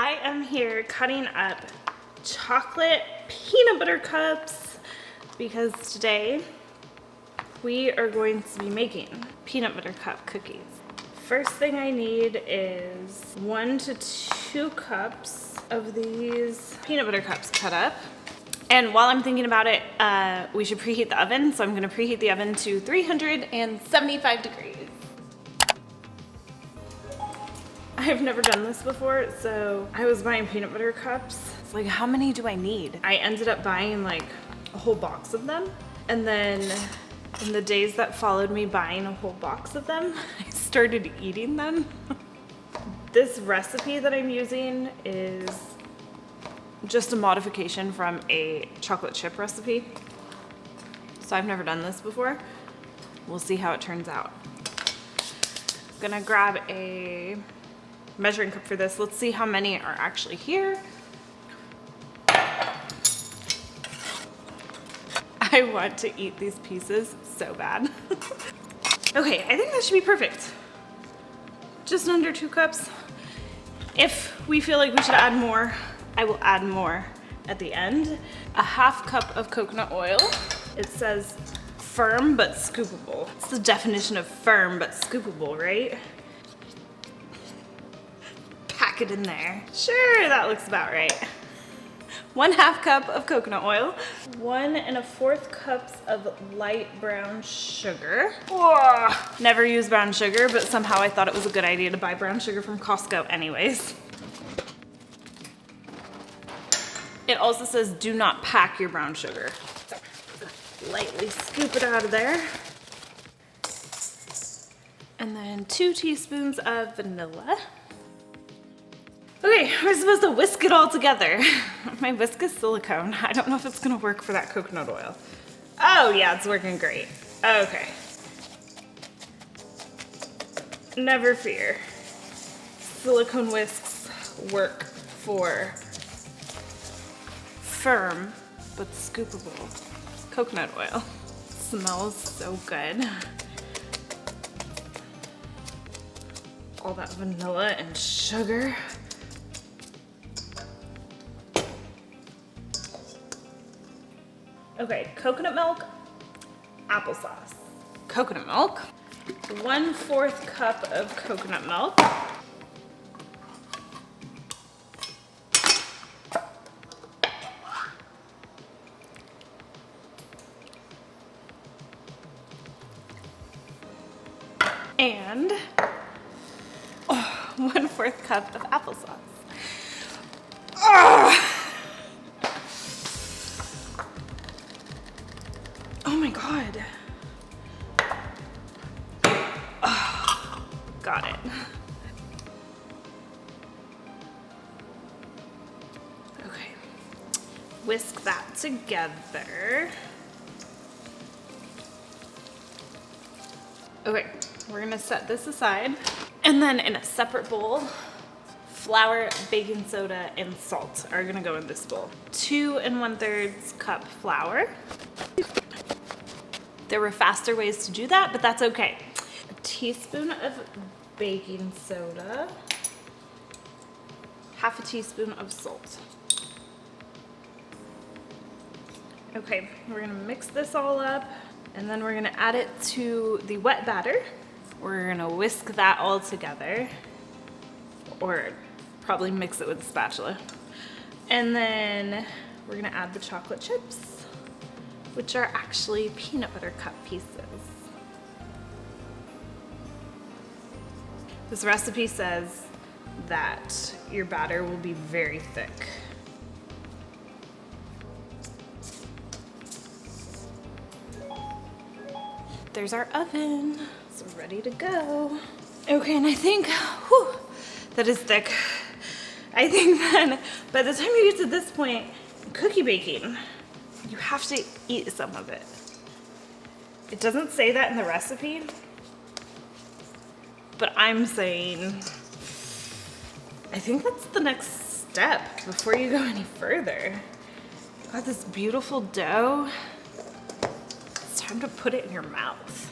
I am here cutting up chocolate peanut butter cups because today we are going to be making peanut butter cup cookies. First thing I need is 1 to 2 cups of these peanut butter cups cut up. And while I'm thinking about it, we should preheat the oven. So I'm gonna preheat the oven to 375 degrees. I've never done this before, so I was buying peanut butter cups. It's like, how many do I need? I ended up buying like a whole box of them. And then in the days that followed me buying a whole box of them, I started eating them. This recipe that I'm using is just a modification from a chocolate chip recipe. So I've never done this before. We'll see how it turns out. I'm gonna grab a measuring cup for this. Let's see how many are actually here. I want to eat these pieces so bad. Okay, I think that should be perfect. Just under 2 cups. If we feel like we should add more, I will add more at the end. A 1/2 cup of coconut oil. It says firm but scoopable. It's the definition of firm but scoopable, right? Pack it in there. Sure, that looks about right. 1/2 cup of coconut oil. 1 1/4 cups of light brown sugar. Oh, never use brown sugar, but somehow I thought it was a good idea to buy brown sugar from Costco anyways. It also says do not pack your brown sugar. So, lightly scoop it out of there. And then 2 teaspoons of vanilla. Okay, we're supposed to whisk it all together. My whisk is silicone. I don't know if it's gonna work for that coconut oil. Oh yeah, it's working great. Okay. Never fear. Silicone whisks work for firm but scoopable coconut oil. Smells so good. All that vanilla and sugar. Okay, coconut milk, applesauce. Coconut milk, 1/4 cup of coconut milk. And 1/4 cup of applesauce. Oh! Oh my God. Oh, got it. Okay. Whisk that together. Okay, we're gonna set this aside. And then in a separate bowl, flour, baking soda, and salt are gonna go in this bowl. 2 1/3 cup flour. There were faster ways to do that, but that's okay. A teaspoon of baking soda. 1/2 teaspoon of salt. Okay, we're gonna mix this all up, and then we're gonna add it to the wet batter. We're gonna whisk that all together, or probably mix it with a spatula. And then we're gonna add the chocolate chips, which are actually peanut butter cup pieces. This recipe says that your batter will be very thick. There's our oven, so ready to go. Okay, and I think, whew, that is thick. I think then by the time you get to this point, cookie baking, you have to eat some of it. It doesn't say that in the recipe, but I'm saying, I think that's the next step before you go any further. Got this beautiful dough. It's time to put it in your mouth.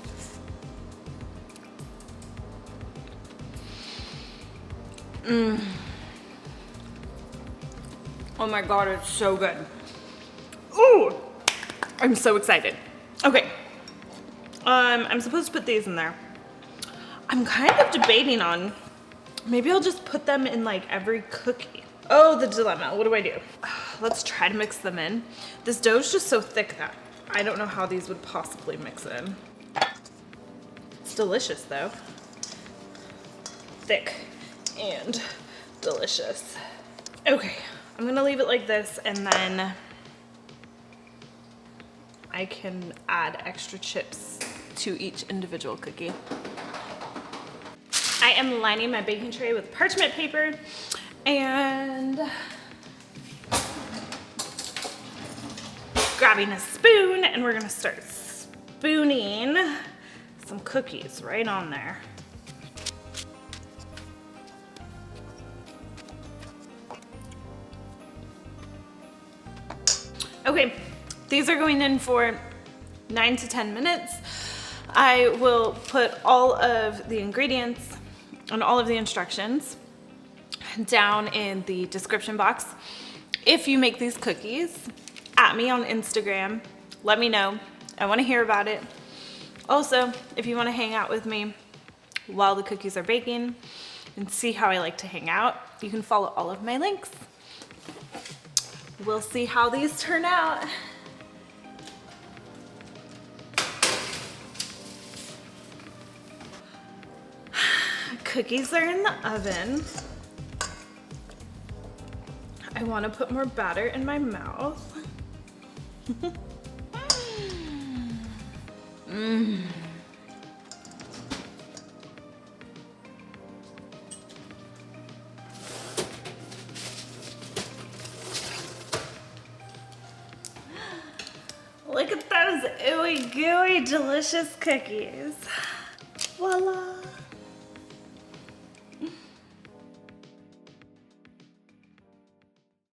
Oh my God, it's so good. Ooh, I'm so excited. Okay, I'm supposed to put these in there. I'm kind of debating on, maybe I'll just put them in like every cookie. Oh, the dilemma, what do I do? Let's try to mix them in. This dough's just so thick that I don't know how these would possibly mix in. It's delicious though. Thick and delicious. Okay, I'm gonna leave it like this and then I can add extra chips to each individual cookie. I am lining my baking tray with parchment paper and grabbing a spoon, and we're gonna start spooning some cookies right on there. Okay, these are going in for 9 to 10 minutes. I will put all of the ingredients and all of the instructions down in the description box. If you make these cookies, at me on Instagram, let me know. I want to hear about it. Also, if you want to hang out with me while the cookies are baking and see how I like to hang out, you can follow all of my links. We'll see how these turn out. Cookies are in the oven. I want to put more batter in my mouth. Mmm. Look at those ooey gooey delicious cookies. Voila.